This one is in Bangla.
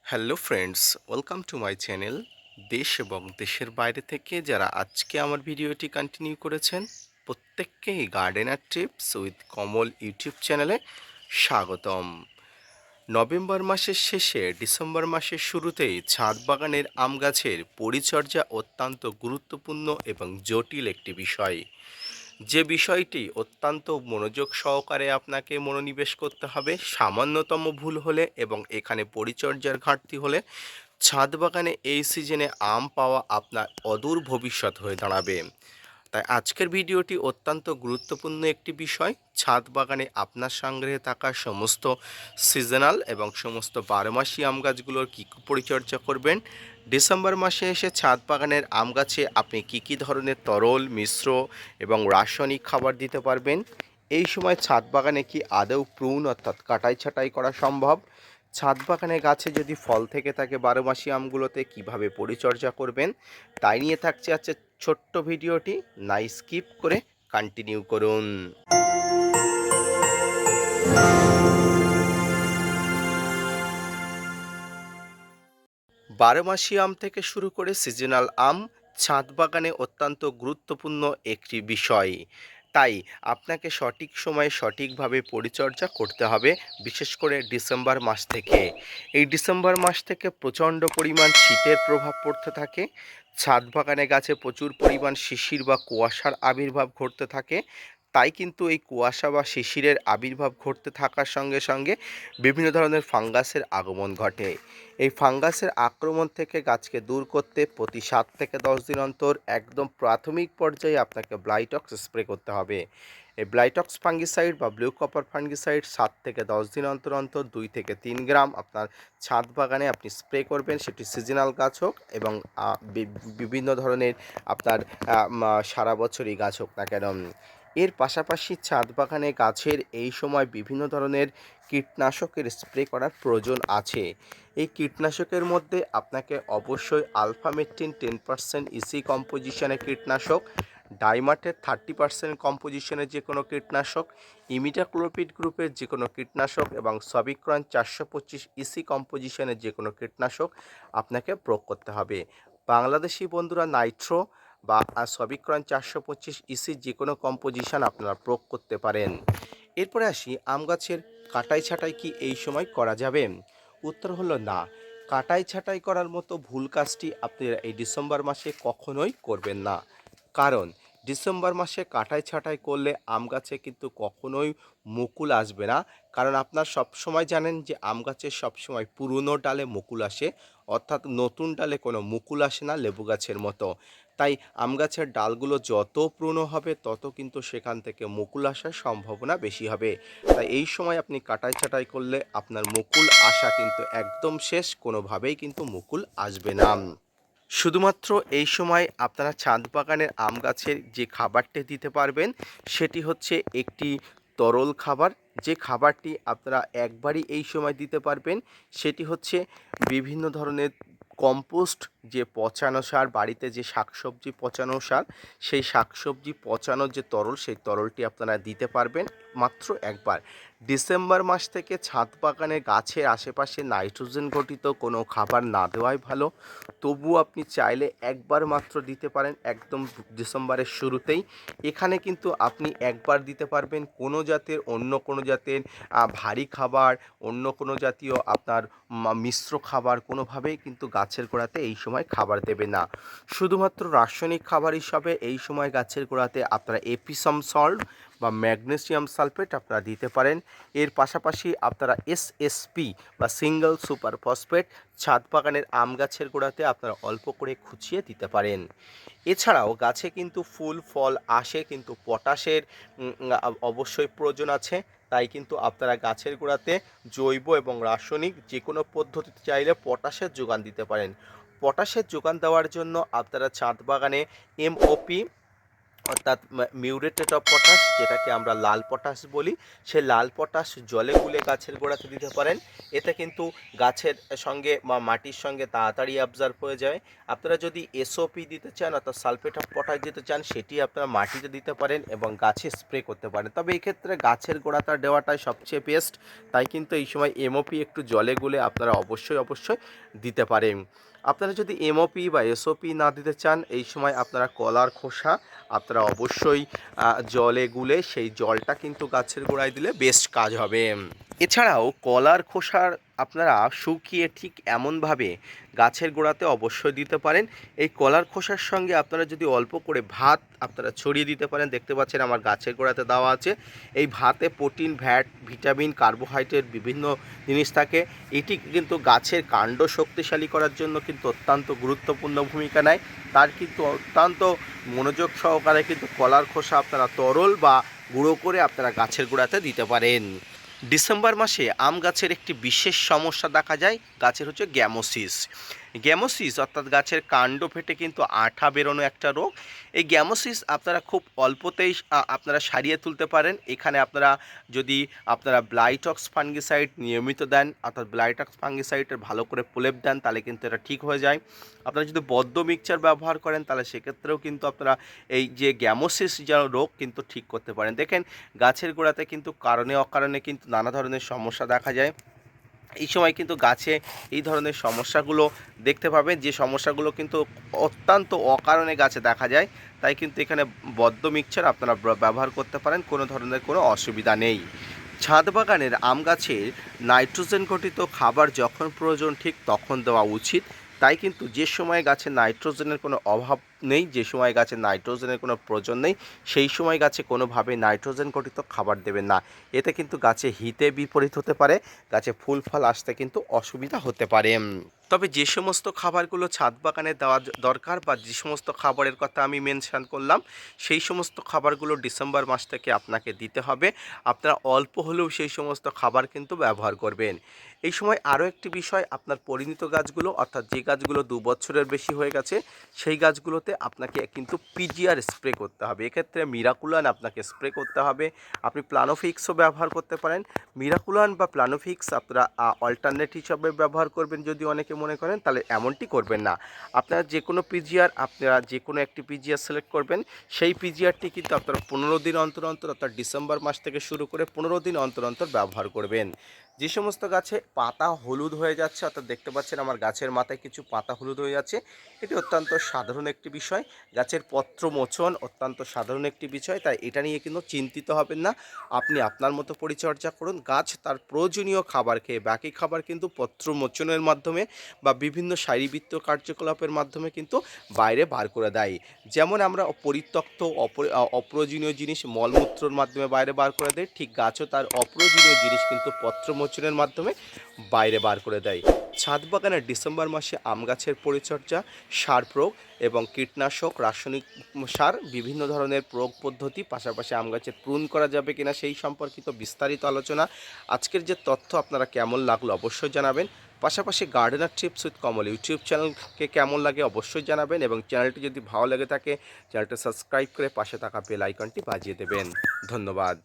Hello friends, welcome to my channel. দেশ এবং দেশের বাইরে থেকে যারা আজকে আমার ভিডিওটি কন্টিনিউ করেছেন, প্রত্যেককেই gardener tips with Kamal YouTube চ্যানেলে স্বাগতম। নভেম্বর মাসের শেষে ডিসেম্বর মাসের শুরুতেই ছাদ বাগানের আম গাছের পরিচর্যা অত্যন্ত গুরুত্বপূর্ণ এবং জটিল একটি বিষয়। যে বিষয়টি অত্যন্ত মনোযোগ সহকারে আপনাকে মনোনিবেশ করতে হবে। সামান্যতম ভুল হলে এবং এখানে পরিচর্যার ঘাটতি হলে ছাদ বাগানে এই সিজনে আম পাওয়া আপনার অদূর ভবিষ্যৎ হয়ে দাঁড়াবে। তাই আজকের ভিডিওটি অত্যন্ত গুরুত্বপূর্ণ একটি বিষয়। ছাদ বাগানে আপনার সংগ্রহে থাকা সমস্ত সিজনাল এবং সমস্ত বারোমাসি আম গাছগুলোর কী পরিচর্যা করবেন, ডিসেম্বর মাসে এসে ছাদ বাগানের আম গাছে আপনি কী ধরনের তরল, মিশ্র এবং রাসায়নিক খাবার দিতে পারবেন, এই সময় ছাদ বাগানে কি আদৌ প্রুন অর্থাৎ কাটাই ছাঁটাই করা সম্ভব, ছাদ বাগানে গাছে যদি ফল থেকে থাকে বারোমাসি আমগুলোতে কিভাবে পরিচর্যা করবেন, তাই নিয়ে থাকছে আজকে ছোট্ট ভিডিওটি। না স্কিপ করে কন্টিনিউ করুন। বারোমাসি আম থেকে শুরু করে সিজনাল আম ছাদ বাগানে অত্যন্ত গুরুত্বপূর্ণ একটি বিষয়। তাই আপনাকে সঠিক সময়ে সঠিকভাবে পরিচর্যা করতে হবে, বিশেষ করে ডিসেম্বর মাস থেকে। এই ডিসেম্বর মাস থেকে প্রচণ্ড পরিমাণ শীতের প্রভাব পড়তে থাকে। ছাদ বাগানে গাছে প্রচুর পরিমাণ শিশির বা কুয়াশার আবির্ভাব ঘটতে থাকে। তাই কিন্তু এই কুয়াশা বা শিশিরের আবির্ভাব ঘটতে থাকার সঙ্গে সঙ্গে বিভিন্ন ধরনের ফাঙ্গাসের আগমন ঘটে। এই ফাঙ্গাসের আক্রমণ থেকে গাছকে দূর করতে প্রতি 7 থেকে 10 দিন অন্তর একদম প্রাথমিক পর্যায়ে আপনাকে ব্লাইটক্স স্প্রে করতে হবে। এই ব্লাইটক্স ফাঙ্গিসাইড বা ব্লু কপার ফাঙ্গিসাইড 7 থেকে 10 দিন অন্তর অন্তর 2 থেকে 3 গ্রাম আপনার ছাদ বাগানে আপনি স্প্রে করবেন, সেটি সিজনাল গাছ হোক এবং বিভিন্ন ধরনের আপনার সারা বছরই গাছ হোক না কেন। এর পাশাপাশি ছাদ বাগানে গাছের এই সময় বিভিন্ন ধরনের কীটনাশকের স্প্রে করার প্রয়োজন আছে। এই কীটনাশকের মধ্যে আপনাকে অবশ্যই আলফামেট্রিন 10% ইসি কম্পোজিশনের কীটনাশক, ডাইমাটের 30% কম্পোজিশনের যে কোনো কীটনাশক, ইমিডাক্লোপিড গ্রুপের যে কোনো কীটনাশক এবং সবিক্রন 425 ইসি কম্পোজিশনের যে কোনো কীটনাশক আপনাকে প্রয়োগ করতে হবে। বাংলাদেশি বন্ধুরা নাইট্রো বা সবিক্রন 425 ইসির যে কোনো কম্পোজিশন আপনারা প্রয়োগ করতে পারেন। এরপরে আসি, আম গাছের কাটাই ছাঁটাই কি এই সময় করা যাবে? উত্তর হলো না। কাটাই ছাঁটাই করার মতো ভুল কাজটি আপনি এই ডিসেম্বর মাসে কখনোই করবেন না। কারণ ডিসেম্বর মাসে কাটাই ছাঁটাই করলে আম গাছে কিন্তু কখনোই মুকুল আসবে না। কারণ আপনার সবসময় জানেন যে আম গাছের সবসময় পুরনো ডালে মুকুল আসে, অর্থাৎ নতুন ডালে কোনো মুকুল আসে না লেবু গাছের মতো। তাই আম গাছের ডালগুলো যত পুরনো হবে তত কিন্তু সেখান থেকে মুকুল আসার সম্ভাবনা বেশি হবে। তাই এই সময় আপনি কাটাই ছাঁটাই করলে আপনার মুকুল আসা কিন্তু একদম শেষ, কোনোভাবেই কিন্তু মুকুল আসবে না। শুধুমাত্র এই সময় আপনারা ছাদ বাগানের আম গাছের যে খাবারটি দিতে পারবেন সেটি হচ্ছে একটি তরল খাবার। যে খাবারটি আপনারা একবারই এই সময় দিতে পারবেন সেটি হচ্ছে বিভিন্ন ধরনের কম্পোস্ট, যে পচানো সার, বাড়িতে যে শাকসবজি পচানো সার, সেই শাকসবজি পচানোর যে তরল, সেই তরলটি আপনারা দিতে পারবেন মাত্র একবার। ডিসেম্বর মাস থেকে ছাদ বাগানে গাছের আশেপাশে নাইট্রোজেন ঘটিত কোনো খাবার না দেওয়াই ভালো। তবুও আপনি চাইলে একবার মাত্র দিতে পারেন একদম ডিসেম্বরের শুরুতেই। এখানে কিন্তু আপনি একবার দিতে পারবেন। কোনো জাতের অন্য কোনো জাতের ভারী খাবার, অন্য কোনো জাতীয় আপনার মিশ্র খাবার কোনোভাবেই কিন্তু গাছের গোড়াতে এই সময় খাবার দেবে না। শুধুমাত্র রাসায়নিক খাবার হিসাবে এই সময় গাছের গোড়াতে আপনারা এপিসম সল্ট বা ম্যাগনেসিয়াম সালফেট আপনারা দিতে পারেন। এর পাশাপাশি আপনারা এসএসপি বা সিঙ্গল সুপার ফসফেট ছাদ বাগানের আম গাছের গোড়াতে আপনারা অল্প করে খুঁচিয়ে দিতে পারেন। এছাড়াও গাছে কিন্তু ফুল ফল আসে, কিন্তু পটাশের অবশ্যই প্রয়োজন আছে। তাই কিন্তু আপনারা গাছের গোড়াতে জৈব এবং রাসায়নিক যে কোনো পদ্ধতিতে চাইলে পটাশের যোগান দিতে পারেন। পটাশের যোগান দেওয়ার জন্য আপনারা ছাদ বাগানে এমওপি অর্থাৎ মিউরেটেড অফ পটাশ, যেটাকে আমরা লাল পটাশ বলি, সেই লাল পটাশ জলে গুলে গাছের গোড়াতে দিতে পারেন। এতে কিন্তু গাছের সঙ্গে বা মাটির সঙ্গে তাড়াতাড়ি অ্যাবজর্ব হয়ে যায়। আপনারা যদি এসওপি দিতে চান অর্থাৎ সালফেট অফ পটাশ দিতে চান, সেটি আপনারা মাটিতে দিতে পারেন এবং গাছে স্প্রে করতে পারেন। তবে এই ক্ষেত্রে গাছের গোড়াটা দেওয়াটাই সবচেয়ে বেস্ট। তাই কিন্তু এই সময় এমওপি একটু জলে গুলে আপনারা অবশ্যই দিতে পারেন। আপনারা যদি এমওপি বা এসওপি না দিতে চান, এই সময় আপনারা কলার খোসা আপনারা অবশ্যই জলে গুলে সেই জলটা কিন্তু গাছের গোড়ায় দিলে বেস্ট কাজ হবে। এছাড়াও কলার খোসার আপনারা শুকিয়ে ঠিক এমনভাবে গাছের গোড়াতে অবশ্যই দিতে পারেন। এই কলার খোসার সঙ্গে আপনারা যদি অল্প করে ভাত আপনারা ছড়িয়ে দিতে পারেন, দেখতে পাচ্ছেন আমার গাছের গোড়াতে দেওয়া আছে। এই ভাতে প্রোটিন, ফ্যাট, ভিটামিন, কার্বোহাইড্রেট বিভিন্ন জিনিস থাকে। এটি কিন্তু গাছের কাণ্ড শক্তিশালী করার জন্য কিন্তু অত্যন্ত গুরুত্বপূর্ণ ভূমিকা নেয়। তার কিন্তু অত্যন্ত মনোযোগ সহকারে কিন্তু কলার খোসা আপনারা তরল বা গুঁড়ো করে আপনারা গাছের গোড়াতে দিতে পারেন। ডিসেম্বর মাসে আম গাছের একটি বিশেষ সমস্যা দেখা যায়, গাছের হচ্ছে গ্যামোসিস। গ্যামোসিস অর্থাৎ গাছের কাণ্ড ফেটে কিন্তু আঠা বেরোনো একটা রোগ। এই গ্যামোসিস আপনারা খুব অল্পতেই আপনারা সারিয়ে তুলতে পারেন। এখানে আপনারা যদি আপনারা ব্লাইটক্স ফাঙ্গিসাইড নিয়মিত দেন, অর্থাৎ ব্লাইটক্স ফাঙ্গিসাইডের ভালো করে প্রলেপ দেন, তাহলে কিন্তু এটা ঠিক হয়ে যায়। আপনারা যদি বদ্ধ মিক্সচার ব্যবহার করেন, তাহলে সেক্ষেত্রেও কিন্তু আপনারা এই যে গ্যামোসিস যেন রোগ কিন্তু ঠিক করতে পারেন। দেখেন গাছের গোড়াতে কিন্তু কারণে অকারণে কিন্তু নানা ধরনের সমস্যা দেখা যায়। এই সময় কিন্তু গাছে এই ধরনের সমস্যাগুলো দেখতে পাবেন, যে সমস্যাগুলো কিন্তু অত্যন্ত অকারণে গাছে দেখা যায়। তাই কিন্তু এখানে বদ্ধ মিক্সচার আপনারা ব্যবহার করতে পারেন, কোনো ধরনের কোনো অসুবিধা নেই। ছাদ বাগানের আম গাছের নাইট্রোজেন ঘটিত খাবার যখন প্রয়োজন ঠিক তখন দেওয়া উচিত। তাই কিন্তু যে সময় গাছে নাইট্রোজেনের কোনো অভাব নেই, যে সময় গাছে নাইট্রোজেনের কোনো প্রয়োজন নেই, সেই সময় গাছে কোনোভাবে নাইট্রোজেন ঘটিত খাবার দেবেন না। এতে কিন্তু গাছে হিতে বিপরীত হতে পারে, গাছে ফুল ফল আসতে কিন্তু অসুবিধা হতে পারে। তবে যে সমস্ত খাবারগুলো ছাদ বাগানে দেওয়া দরকার বা যে সমস্ত খাবারের কথা আমি মেনশন করলাম, সেই সমস্ত খাবারগুলো ডিসেম্বর মাস থেকে আপনাকে দিতে হবে। আপনারা অল্প হলেও সেই সমস্ত খাবার কিন্তু ব্যবহার করবেন। এই সময় আরও একটি বিষয়, আপনার পরিণত গাছগুলো অর্থাৎ যে গাছগুলো 2 বছরের বেশি হয়ে গেছে, সেই গাছগুলোতে আপনাকে কিন্তু পিজিআর স্প্রে করতে হবে। এক্ষেত্রে মিরাকুলান আপনাকে স্প্রে করতে হবে। আপনি প্লানোফিক্সও ব্যবহার করতে পারেন। মিরাকুলান বা প্লানোফিক্স আপনারা অল্টারনেট হিসাবে ব্যবহার করবেন যদি অনেকে মনে করেন, তাহলে এমনটি করবেন না। আপনারা যে কোনো পিজিআর, আপনারা যে কোনো একটি পিজিআর সিলেক্ট করবেন। সেই পিজিআরটি কিন্তু আপনারা 15 দিন অন্তর অন্তর, অর্থাৎ ডিসেম্বর মাস থেকে শুরু করে 15 দিন অন্তর অন্তর ব্যবহার করবেন। যে সমস্ত গাছে পাতা হলুদ হয়ে যাচ্ছে, অর্থাৎ দেখতে পাচ্ছেন আমার গাছের মাথায় কিছু পাতা হলুদ হয়ে যাচ্ছে, এটি অত্যন্ত সাধারণ একটি বিষয়। গাছের পত্র মোচন অত্যন্ত সাধারণ একটি বিষয়, তাই এটা নিয়ে কিন্তু চিন্তিত হবেন না। আপনি আপনার মতো পরিচর্যা করুন। গাছ তার প্রয়োজনীয় খাবার খেয়ে, বাকি খাবার কিন্তু পত্র মোচনের মাধ্যমে বা বিভিন্ন শারীরবৃত্তীয় কার্যকলাপের মাধ্যমে কিন্তু বাইরে বার করে দেয়। যেমন আমরা পরিত্যক্ত অপ্রয়োজনীয় জিনিস মলমূত্রর মাধ্যমে বাইরে বার করে দেয়, ঠিক গাছও তার অপ্রয়োজনীয় জিনিস কিন্তু পত্র মোচনের মাধ্যমে বাইরে বার করে দেয়। ছাদ বাগানের ডিসেম্বর মাসে আম গাছের পরিচর্যা, সার প্রয়োগ এবং কীটনাশক, রাসায়নিক সার, বিভিন্ন ধরনের প্রয়োগ পদ্ধতি, পাশাপাশি আম গাছের প্রুন করা যাবে কিনা সেই সম্পর্কিত বিস্তারিত আলোচনা। আজকের যে তথ্য আপনারা কেমন লাগলো অবশ্যই জানাবেন। পাশাপাশি gardener tips with Kamal YouTube চ্যানেলকে কেমন লাগে অবশ্যই জানাবেন, এবং চ্যানেলটি যদি ভালো লেগে থাকে চ্যানেলটি সাবস্ক্রাইব করে পাশে থাকা বেল আইকনটি বাজিয়ে দেবেন। ধন্যবাদ।